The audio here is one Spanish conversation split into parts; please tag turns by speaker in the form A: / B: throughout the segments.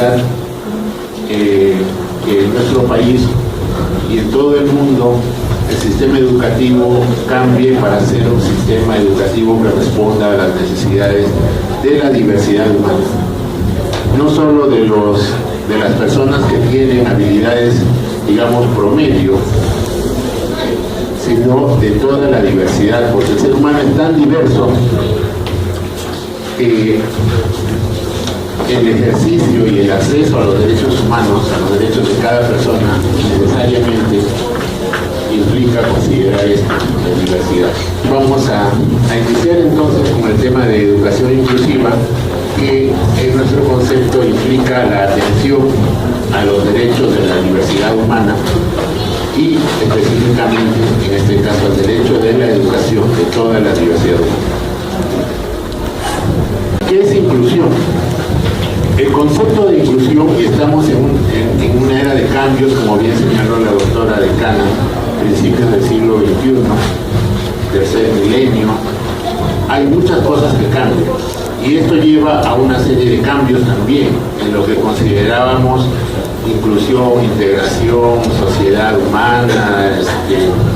A: necesidad que en nuestro país y en todo el mundo el sistema educativo cambie para ser un sistema educativo que responda a las necesidades de la diversidad humana. No solo de las personas que tienen habilidades, digamos, promedio, sino de toda la diversidad, porque el ser humano es tan diverso que el ejercicio y el acceso a los derechos humanos, a los derechos de cada persona, necesariamente implica considerar esto, la diversidad. Vamos a iniciar entonces con el tema de educación inclusiva, que en nuestro concepto implica la atención a los derechos de la diversidad humana y específicamente, en este caso, al derecho de la educación de toda la diversidad humana. ¿Qué es inclusión? El concepto de inclusión, y estamos en una era de cambios, como bien señaló la doctora decana, principios del siglo XXI, tercer milenio, hay muchas cosas que cambian. Y esto lleva a una serie de cambios también en lo que considerábamos inclusión, integración, sociedad humana,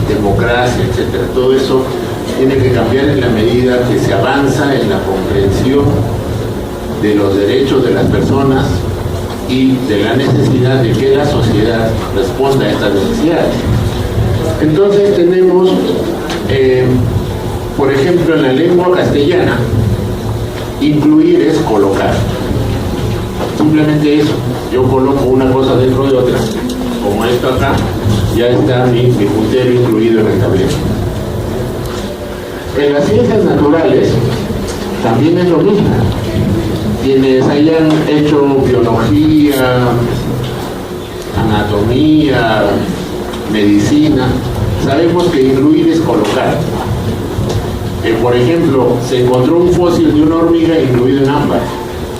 A: democracia, etc. Todo eso tiene que cambiar en la medida que se avanza en la comprensión de los derechos de las personas y de la necesidad de que la sociedad responda a estas necesidades. Entonces tenemos, por ejemplo, en la lengua castellana, incluir es colocar. Simplemente eso. Yo coloco una cosa dentro de otra, como esto acá, ya está mi puntero incluido en el tablero. En las ciencias naturales también es lo mismo. Quienes hayan hecho biología, anatomía, medicina, sabemos que incluir es colocar. Por ejemplo, se encontró un fósil de una hormiga incluido en ámbar,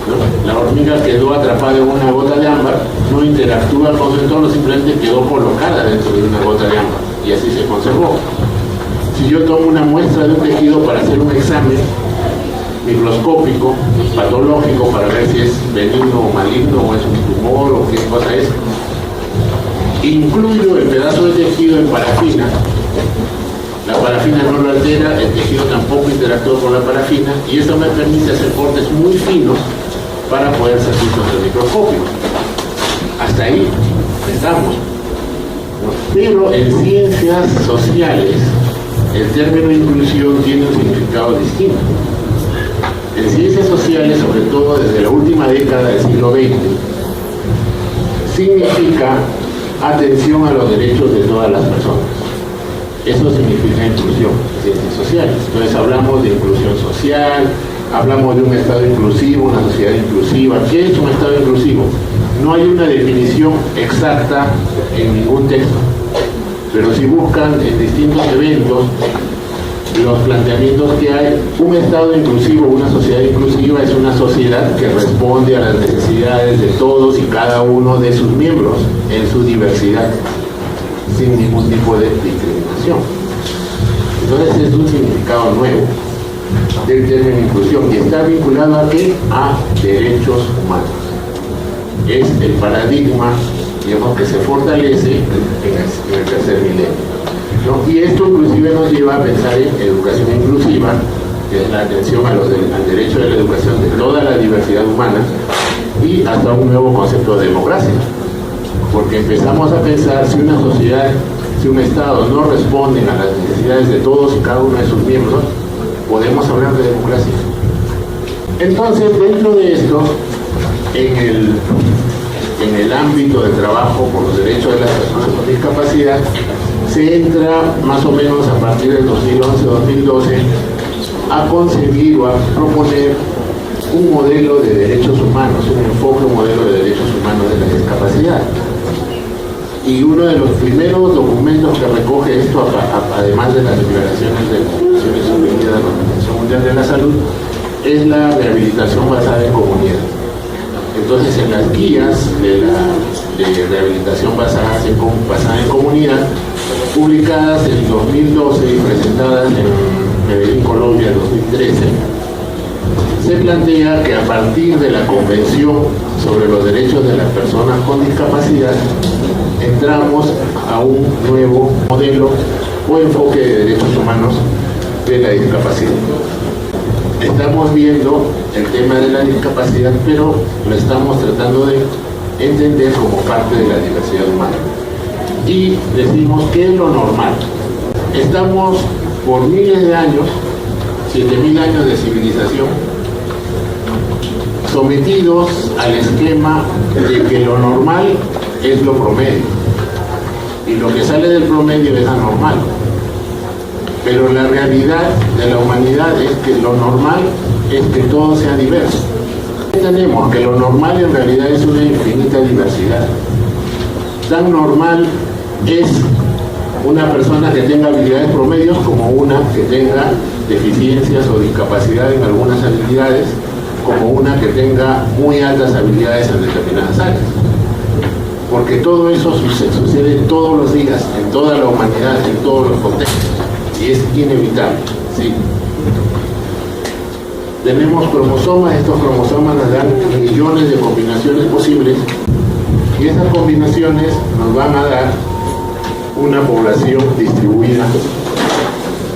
A: ¿no? La hormiga quedó atrapada en una gota de ámbar, no interactúa con su entorno, simplemente quedó colocada dentro de una gota de ámbar y así se conservó. Si yo tomo una muestra de un tejido para hacer un examen microscópico, patológico, para ver si es benigno o maligno, o es un tumor o qué cosa es, incluyo el pedazo de tejido en parafina. La parafina no lo altera, el tejido tampoco interactúa con la parafina, y eso me permite hacer cortes muy finos para poder ser vistos en el microscopio. Hasta ahí estamos. Pero en ciencias sociales, el término inclusión tiene un significado distinto. En ciencias sociales, sobre todo desde la última década del siglo XX, significa atención a los derechos de todas las personas. Eso significa inclusión, ciencias sociales. Entonces hablamos de inclusión social, hablamos de un Estado inclusivo, una sociedad inclusiva. ¿Qué es un Estado inclusivo? No hay una definición exacta en ningún texto, pero si buscan en distintos eventos los planteamientos que hay, un Estado inclusivo, una sociedad inclusiva es una sociedad que responde a las necesidades de todos y cada uno de sus miembros en su diversidad, sin ningún tipo de discriminación. Entonces es un significado nuevo del término inclusión, y está vinculado ¿a qué? A derechos humanos. Es el paradigma, digamos, que se fortalece en el tercer milenio, ¿no? Y esto inclusive nos lleva a pensar en educación inclusiva, que es la atención al derecho de la educación de toda la diversidad humana, y hasta un nuevo concepto de democracia. Porque empezamos a pensar, si una sociedad, si un Estado no responde a las necesidades de todos y cada uno de sus miembros, podemos hablar de democracia. Entonces, dentro de esto, en el ámbito de trabajo por los derechos de las personas con discapacidad, se entra más o menos a partir del 2011-2012 a concebir o a proponer un modelo de derechos humanos, un enfoque, un modelo de derechos humanos de la discapacidad. Y uno de los primeros documentos que recoge esto, además de las declaraciones de las Naciones Unidas de la Organización Mundial de la Salud, es la rehabilitación basada en comunidad. Entonces, en las guías de rehabilitación basada en comunidad, publicadas en 2012 y presentadas en Medellín, Colombia, en 2013, se plantea que a partir de la Convención sobre los Derechos de las Personas con Discapacidad entramos a un nuevo modelo o enfoque de derechos humanos de la discapacidad. Estamos viendo el tema de la discapacidad, pero lo estamos tratando de entender como parte de la diversidad humana. Y decimos que es lo normal. Estamos por miles de años, 7.000 años de civilización, sometidos al esquema de que lo normal es lo promedio y lo que sale del promedio es anormal. Pero la realidad de la humanidad es que lo normal es que todo sea diverso. Tenemos que lo normal en realidad es una infinita diversidad. Tan normal es una persona que tenga habilidades promedios como una que tenga deficiencias o discapacidad en algunas habilidades, como una que tenga muy altas habilidades en determinadas áreas. Porque todo eso sucede todos los días, en toda la humanidad, en todos los contextos, y es inevitable, ¿sí? Tenemos cromosomas, estos cromosomas nos dan millones de combinaciones posibles, y esas combinaciones nos van a dar una población distribuida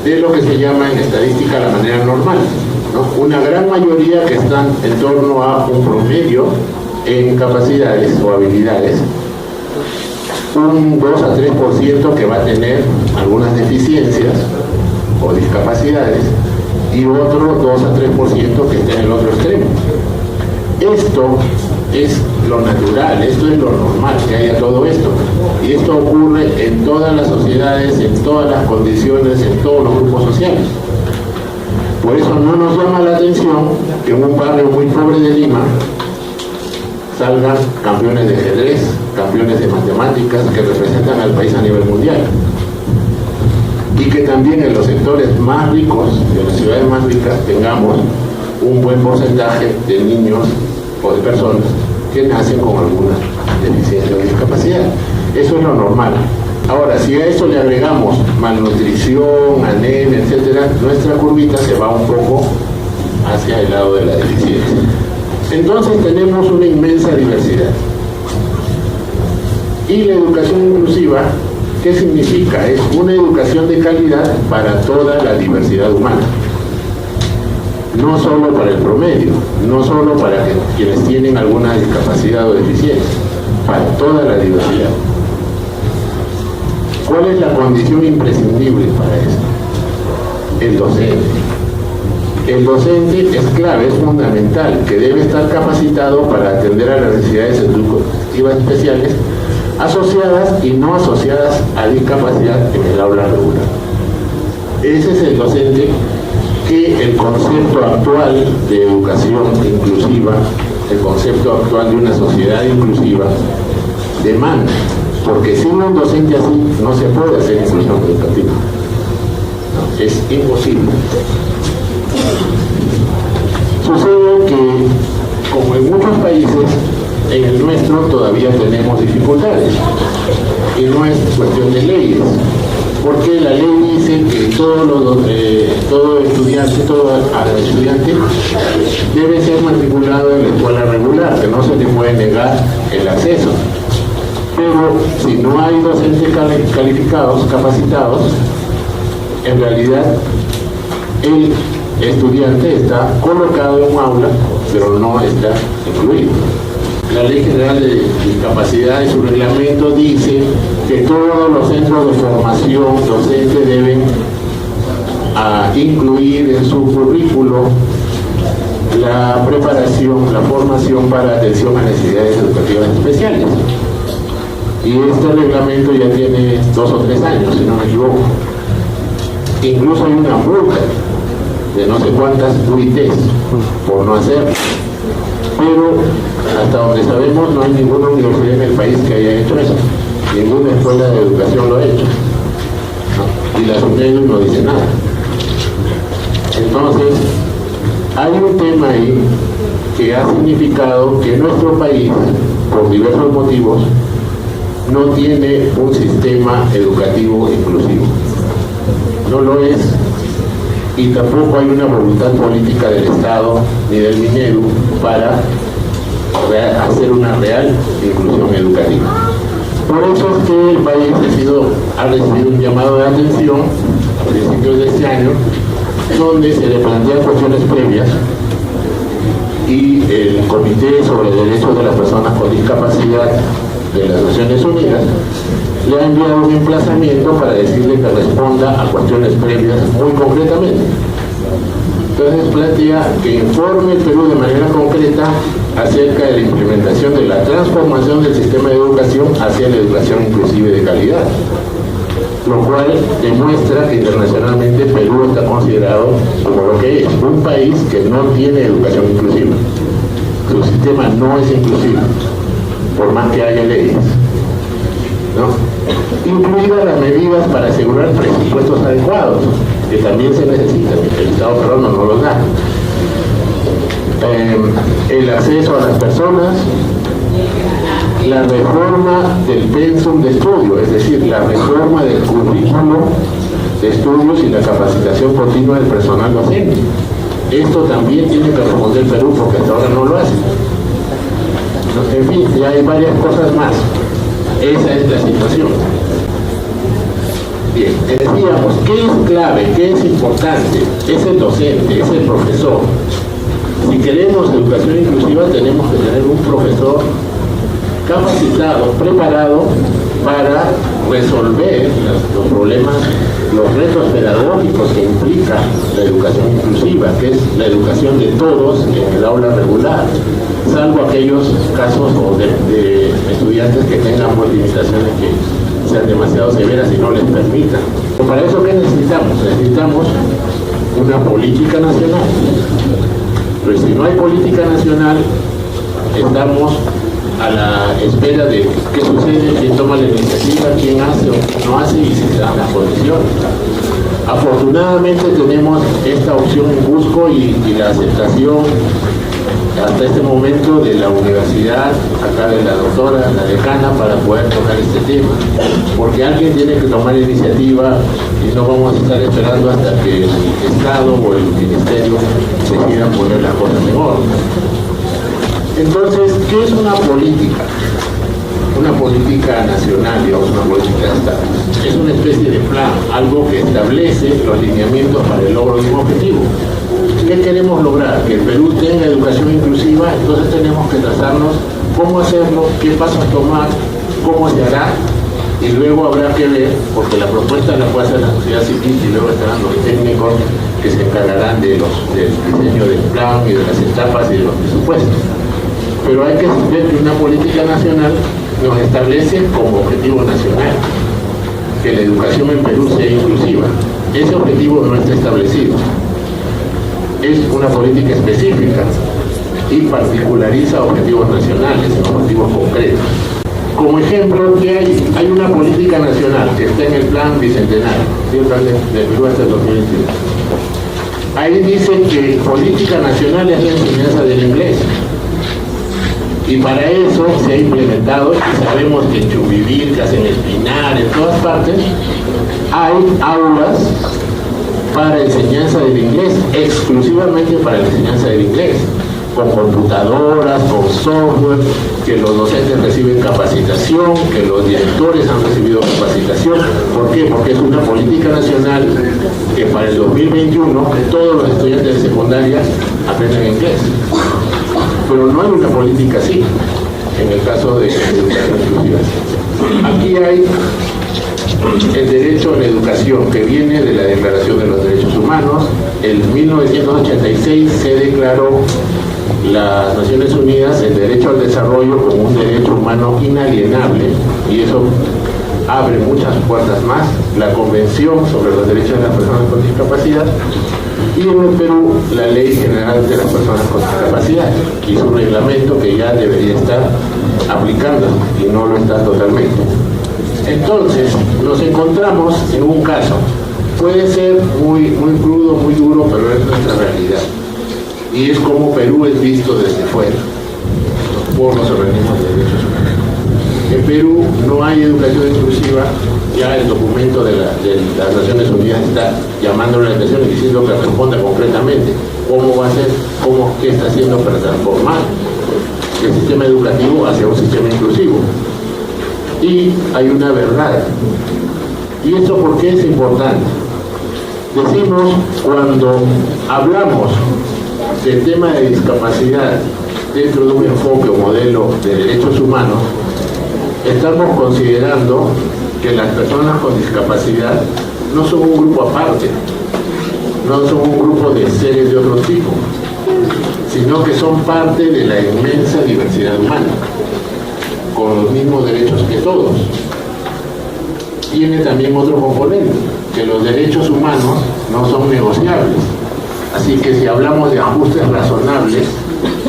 A: de lo que se llama en estadística la manera normal, ¿no? Una gran mayoría que están en torno a un promedio en capacidades o habilidades, un 2 a 3% que va a tener algunas deficiencias o discapacidades y otro 2 a 3% que está en el otro extremo. Esto es lo natural, esto es lo normal, que haya todo esto. Y esto ocurre en todas las sociedades, en todas las condiciones, en todos los grupos sociales. Por eso no nos llama la atención que en un barrio muy pobre de Lima salgan campeones de ajedrez, campeones de matemáticas que representan al país a nivel mundial. Y que también en los sectores más ricos, de las ciudades más ricas, tengamos un buen porcentaje de niños o de personas que nacen con alguna deficiencia o discapacidad. Eso es lo normal. Ahora, si a eso le agregamos malnutrición, anemia, etcétera, nuestra curvita se va un poco hacia el lado de la deficiencia. Entonces tenemos una inmensa diversidad. Y la educación inclusiva, ¿qué significa? Es una educación de calidad para toda la diversidad humana. No solo para el promedio, no solo para quienes tienen alguna discapacidad o deficiencia, para toda la diversidad. ¿Cuál es la condición imprescindible para esto? El docente. El docente es clave, es fundamental, que debe estar capacitado para atender a las necesidades educativas especiales asociadas y no asociadas a discapacidad en el aula regular. Ese es el docente que el concepto actual de educación inclusiva, el concepto actual de una sociedad inclusiva, demanda, porque sin un docente así no se puede hacer inclusión educativa. No, es imposible. Sucede que, como en muchos países, en el nuestro todavía tenemos dificultades, y no es cuestión de leyes, porque la ley dice que todo estudiante debe ser matriculado en la escuela regular, que no se le puede negar el acceso. Pero si no hay docentes calificados, capacitados, en realidad el estudiante está colocado en un aula, pero no está incluido. La Ley General de Discapacidad y su reglamento dice que todos los centros de formación docente deben incluir en su currículo la preparación, la formación para atención a necesidades educativas especiales. Y este reglamento ya tiene 2 o 3 años, si no me equivoco. Incluso hay una multa de no sé cuántas UITs por no hacerlo. Pero hasta donde sabemos no hay ninguna universidad en el país que haya hecho eso. Ninguna escuela de educación lo ha hecho. Y la SUNEDU no dice nada. Entonces, hay un tema ahí que ha significado que nuestro país, por diversos motivos, no tiene un sistema educativo inclusivo. No lo es y tampoco hay una voluntad política del Estado ni del Minedu para hacer una real inclusión educativa. Por eso es que el país ha recibido un llamado de atención a principios de este año, donde se le plantean cuestiones previas y el Comité sobre Derechos de las Personas con Discapacidad de las Naciones Unidas le ha enviado un emplazamiento para decirle que responda a cuestiones previas muy concretamente. Entonces plantea que informe el Perú de manera concreta acerca de la implementación de la transformación del sistema de educación hacia la educación inclusiva y de calidad, lo cual demuestra que internacionalmente Perú está considerado como lo que es, un país que no tiene educación inclusiva. Su sistema no es inclusivo, por más que haya leyes, ¿no? Incluidas las medidas para asegurar presupuestos adecuados, que también se necesitan, el Estado peruano no los da. El acceso a las personas, la reforma del pensum de estudio, es decir, la reforma del currículo de estudios y la capacitación continua del personal docente. Esto también tiene que responder Perú porque hasta ahora no lo hace. En fin, ya hay varias cosas más. Esa es la situación. Bien, decíamos, ¿qué es clave? ¿Qué es importante? Es el docente, es el profesor. Si queremos educación inclusiva, tenemos que tener un profesor capacitado, preparado para resolver los problemas, los retos pedagógicos que implica la educación inclusiva, que es la educación de todos en el aula regular, salvo aquellos casos de estudiantes que tengan limitaciones que sean demasiado severas y no les permitan. Para eso, ¿qué necesitamos? Necesitamos una política nacional. Pero si no hay política nacional, estamos a la espera de qué sucede, quién toma la iniciativa, quién hace o no hace y si se dan las condiciones. Afortunadamente tenemos esta opción en Cusco y la aceptación hasta este momento de la universidad, acá de la doctora, la decana, para poder tocar este tema. Porque alguien tiene que tomar la iniciativa y no vamos a estar esperando hasta que el Estado o el Ministerio decidan poner las cosas en orden. Entonces, ¿qué es una política? Una política nacional, digamos, una política de Estado. Es una especie de plan, algo que establece los lineamientos para el logro de un objetivo. ¿Qué queremos lograr? Que el Perú tenga educación inclusiva, entonces tenemos que trazarnos cómo hacerlo, qué pasos tomar, cómo se hará, y luego habrá que ver, porque la propuesta la puede hacer la sociedad civil y luego estarán los técnicos que se encargarán del diseño del plan y de las etapas y de los presupuestos. Pero hay que ver que una política nacional nos establece como objetivo nacional que la educación en Perú sea inclusiva. Ese objetivo no está establecido. Es una política específica y particulariza objetivos nacionales, objetivos concretos. Como ejemplo, que hay una política nacional que está en el plan bicentenario, el plan de Perú hasta el 2021. Ahí dice que política nacional es la enseñanza del inglés. Y para eso se ha implementado, y sabemos que en Chumbivir, en Espinar, en todas partes, hay aulas para enseñanza del inglés, exclusivamente para la enseñanza del inglés, con computadoras, con software, que los docentes reciben capacitación, que los directores han recibido capacitación. ¿Por qué? Porque es una política nacional que para el 2021 todos los estudiantes de secundaria aprendan inglés. Pero no hay una política así, en el caso de educación inclusiva. Aquí hay el derecho a la educación, que viene de la Declaración de los Derechos Humanos. En 1986 se declaró las Naciones Unidas el derecho al desarrollo como un derecho humano inalienable, y eso abre muchas puertas más. La Convención sobre los Derechos de las Personas con Discapacidad, y en el Perú la Ley General de las Personas con Discapacidad y su reglamento, que ya debería estar aplicando y no lo está totalmente. Entonces nos encontramos en un caso, puede ser muy crudo, muy duro, pero es nuestra realidad, y es como Perú es visto desde fuera por los organismos de derechos humanos. En Perú no hay educación inclusiva, ya el documento de las Naciones Unidas está llamando la atención y diciendo que responda concretamente cómo va a ser, qué está haciendo para transformar el sistema educativo hacia un sistema inclusivo. Y hay una verdad. ¿Y esto por qué es importante? Decimos, cuando hablamos del tema de discapacidad dentro de un enfoque o modelo de derechos humanos, estamos considerando que las personas con discapacidad no son un grupo aparte, no son un grupo de seres de otro tipo, sino que son parte de la inmensa diversidad humana, con los mismos derechos que todos. Tiene también otro componente, que los derechos humanos no son negociables. Así que si hablamos de ajustes razonables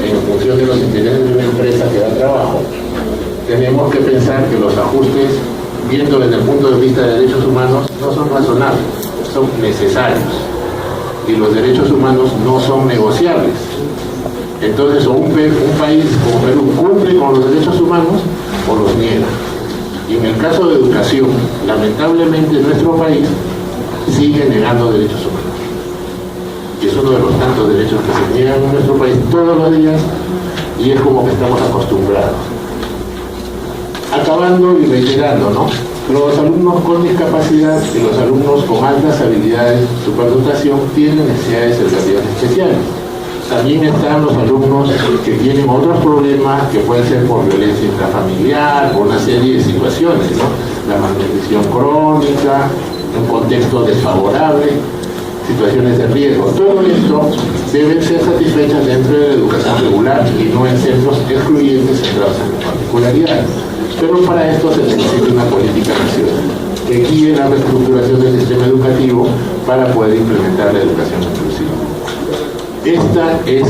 A: en función de los intereses de una empresa que da trabajo, tenemos que pensar que los ajustes, viendo desde el punto de vista de derechos humanos, no son razonables, son necesarios. Y los derechos humanos no son negociables. Entonces, o un país como Perú cumple con los derechos humanos o los niega. Y en el caso de educación, lamentablemente nuestro país sigue negando derechos humanos. Y es uno de los tantos derechos que se niegan en nuestro país todos los días, y es como que estamos acostumbrados. Acabando y reiterando, ¿no? Los alumnos con discapacidad y los alumnos con altas habilidades, superdotación, tienen necesidades educativas especiales. También están los alumnos que tienen otros problemas, que pueden ser por violencia intrafamiliar, por una serie de situaciones, ¿no? La malnutrición crónica, un contexto desfavorable, situaciones de riesgo. Todo esto debe ser satisfechas dentro de la educación regular y no en centros excluyentes centrados en particularidades. Pero para esto se necesita una política nacional que guíe la reestructuración del sistema educativo para poder implementar la educación inclusiva. Esta es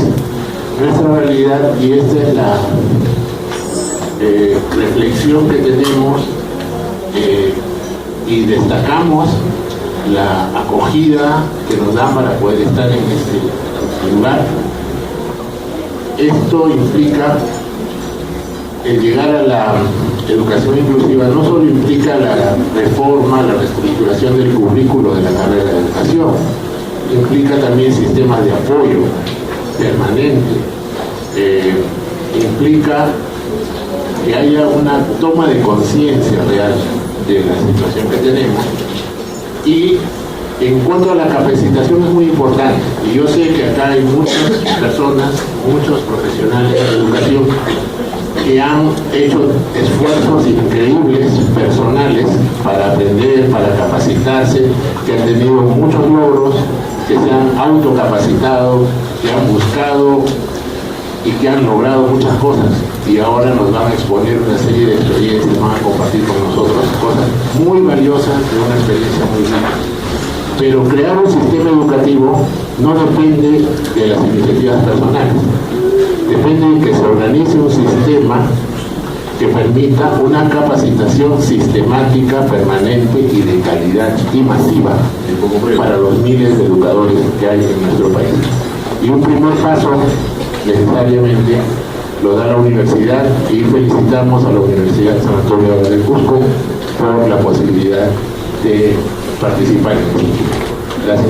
A: nuestra realidad y esta es la reflexión que tenemos y destacamos la acogida que nos dan para poder estar en este lugar. Esto implica el llegar a la educación inclusiva, no solo implica la reforma, la reestructuración del currículo de la carrera de educación, implica también sistemas de apoyo permanente, implica que haya una toma de conciencia real de la situación que tenemos. Y en cuanto a la capacitación, es muy importante, y yo sé que acá hay muchas personas, muchos profesionales de educación que han hecho esfuerzos increíbles personales para aprender, para capacitarse, que han tenido muchos logros, que se han autocapacitado, que han buscado y que han logrado muchas cosas, y ahora nos van a exponer una serie de experiencias, van a compartir con nosotros cosas muy valiosas, de una experiencia muy rica. Pero crear un sistema educativo no depende de las iniciativas personales, depende de que se organice un sistema que permita una capacitación sistemática, permanente y de calidad y masiva para los miles de educadores que hay en nuestro país. Y un primer paso necesariamente lo da la universidad, y felicitamos a la Universidad San Antonio de Cusco por la posibilidad de participar en esto. Gracias.